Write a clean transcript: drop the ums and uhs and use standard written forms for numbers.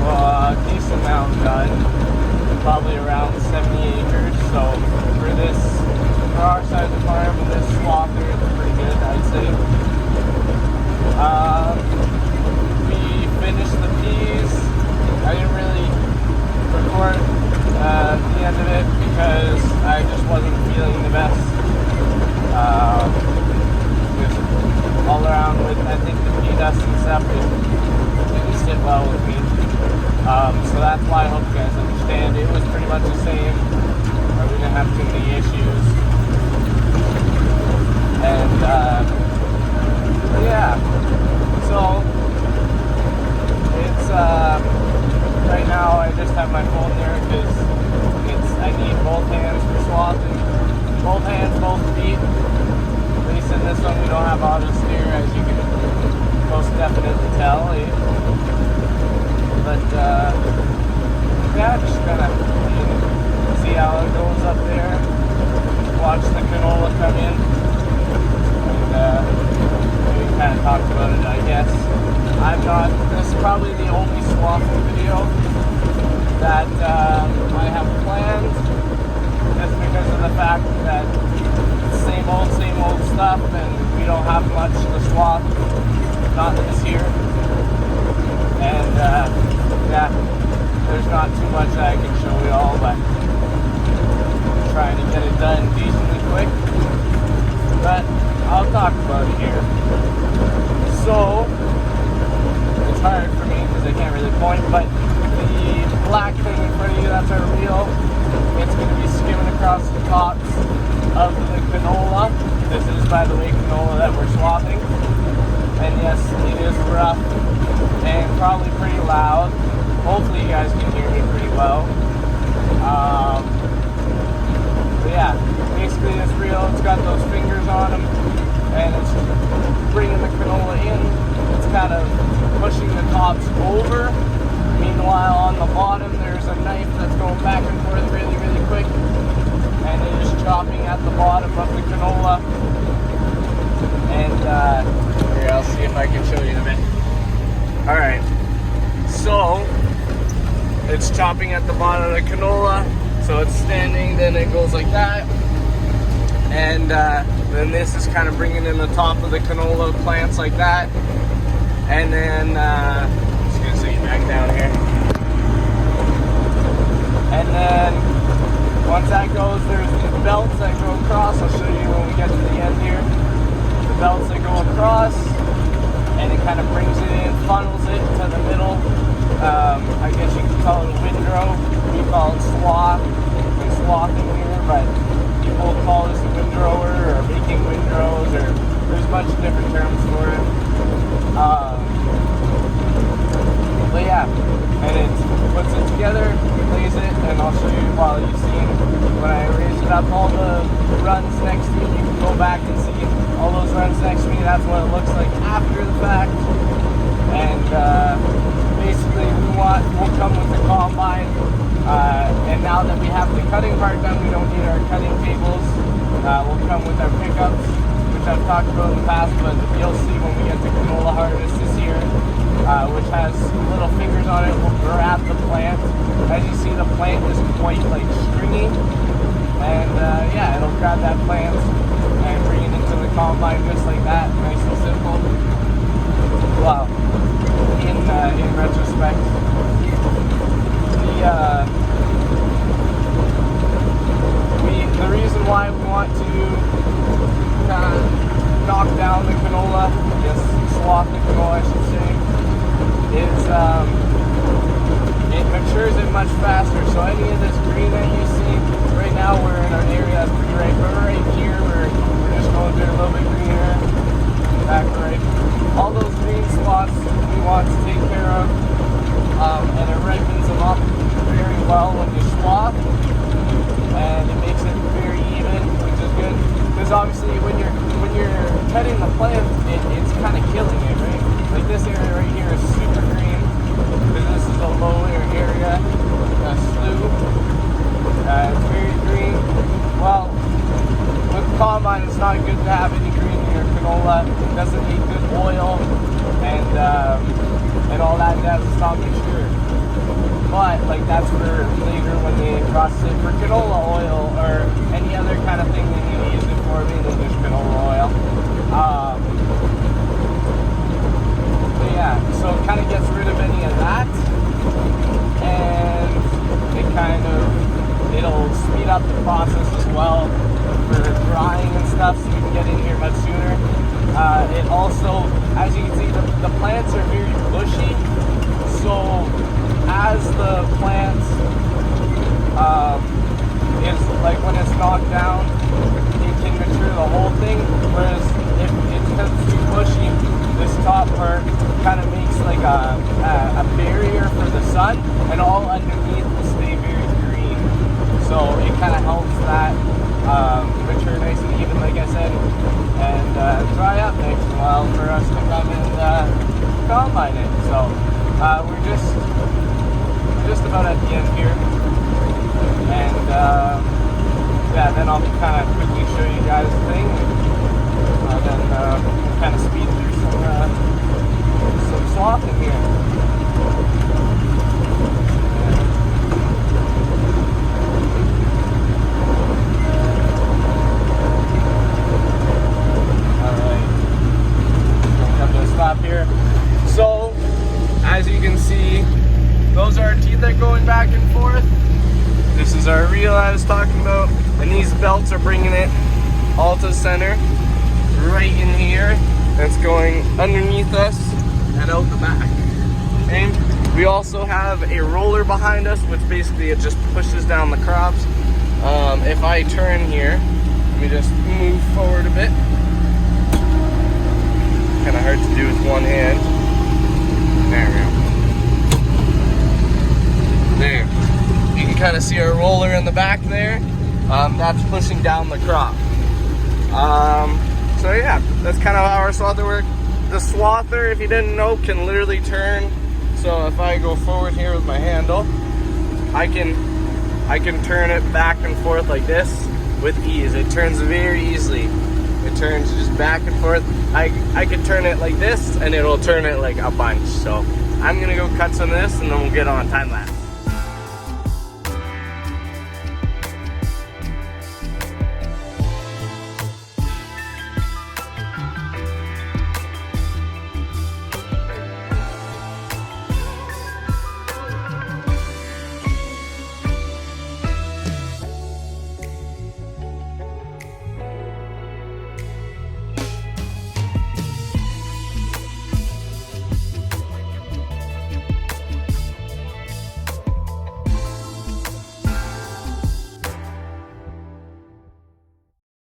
Well, a decent amount done, probably around 70 acres. So for our side of the farm, and this swather is pretty good, I'd say. We finished the peas. I didn't really record the end of it because I just wasn't feeling the best. Just all around with, I think the pea dust and stuff didn't sit well with me. So that's why I hope you guys understand. It was pretty much the same. We didn't have too many issues. And yeah. So it's right now I just have my phone there because I need both hands for swathing. Both hands, both feet. At least in this one we don't have auto steer, as you can most definitely tell. But yeah, just gonna see how it goes up there. Watch the canola come in, and we kind of talked about it, I guess. This is probably the only swathing video that I have planned, just because of the fact that it's same old stuff, and we don't have much to swath, not this year. And yeah, there's not too much that I can show you all, but I'm trying to get it done decently quick. But I'll talk about it here. So it's hard for me because I can't really point, but the black thing in front of you, that's our reel. It's going to be skimming across the tops of the canola. This is, by the way, canola that we're swathing. And yes, it is rough and probably pretty loud. Hopefully you guys can hear me pretty well. But yeah, basically this reel, it's got those fingers on them, and it's bringing the canola in. It's kind of pushing the tops over. Meanwhile, on the bottom, there's a knife that's going back and forth really, really quick, and it is chopping at the bottom of the canola. And here, I'll see if I can show you in a bit. Alright, so it's chopping at the bottom of the canola, so it's standing, then it goes like that, and then this is kind of bringing in the top of the canola plants like that, and then just gonna set you back down here, and then once that goes, there's these belts that go across. I'll show you when we get to the end here. The belts that go across, and it kind of brings it in, funnels it to the middle. I guess you could call it a windrow. We call it swath and swathing here, but people call this a windrower or making windrows, or there's a bunch of different terms for it. But yeah, and it puts it together, lays it, and I'll show you while you've seen when I raise it up, all the runs next to me. You can go back and see all those runs next to me. That's what it looks like after the fact. And basically we'll come with the combine, and now that we have the cutting part done, we don't need our cutting tables. We'll come with our pickups, which I've talked about in the past, but you'll see when we get the canola harvest this year, which has little fingers on it. We'll grab the plant. As you see, the plant is quite like stringy, and yeah, it'll grab that plant and bring it into the combine just like that, nice and simple. Wow. In retrospect, the reason why we want to kind of knock down the canola, I guess swath the canola I should say, is it matures it much faster. So any of this green that you see right now, we're in an area that's pretty ripe. But right here, we're just going through a little bit greener, back right. All those green spots we want to take care of, and it ripens them up very well when you swath, and it makes it very even, which is good. Because obviously, when you're cutting the plant, it's kind of killing it, right? Like this area right here is super green because this is a lower area, a slough. It's very green. Well, with the combine, it's not good to have any green in your canola. It doesn't need good oil and all that jazz to stop mature. but like that's for later when they process it for canola oil or any other kind of thing they need to use it for, mainly just canola oil. But yeah, so it kind of gets rid of any of that, and it'll speed up the process as well for drying and stuff, so you can get in here much sooner. It also, as you can see, the plants are very bushy, so as the plants is like when it's knocked down, it can mature the whole thing, whereas if it's because it's too bushy, this top part kind of makes like a barrier for the sun, and all underneath will stay very green. So it kind of helps that mature nice and even, like I said, and dry up next while for us to come and combine it. So we're just about at the end here, and yeah, then I'll kind of quickly show you guys the thing, and then we'll kind of speed through some swathing here. Here. So, as you can see, those are our teeth that are going back and forth. This is our reel I was talking about, and these belts are bringing it all to the center, right in here. That's going underneath us and out the back. Okay? We also have a roller behind us, which basically it just pushes down the crops. If I turn here, let me just move forward a bit. Kind of hard to do with one hand. There we go. There. You can kind of see our roller in the back there. That's pushing down the crop. So yeah, that's kind of how our swather works. The swather, if you didn't know, can literally turn. So if I go forward here with my handle, I can turn it back and forth like this with ease. It turns very easily. It turns just back and forth. I could turn it like this and it'll turn it like a bunch. So I'm gonna go cut some of this and then we'll get on time lapse.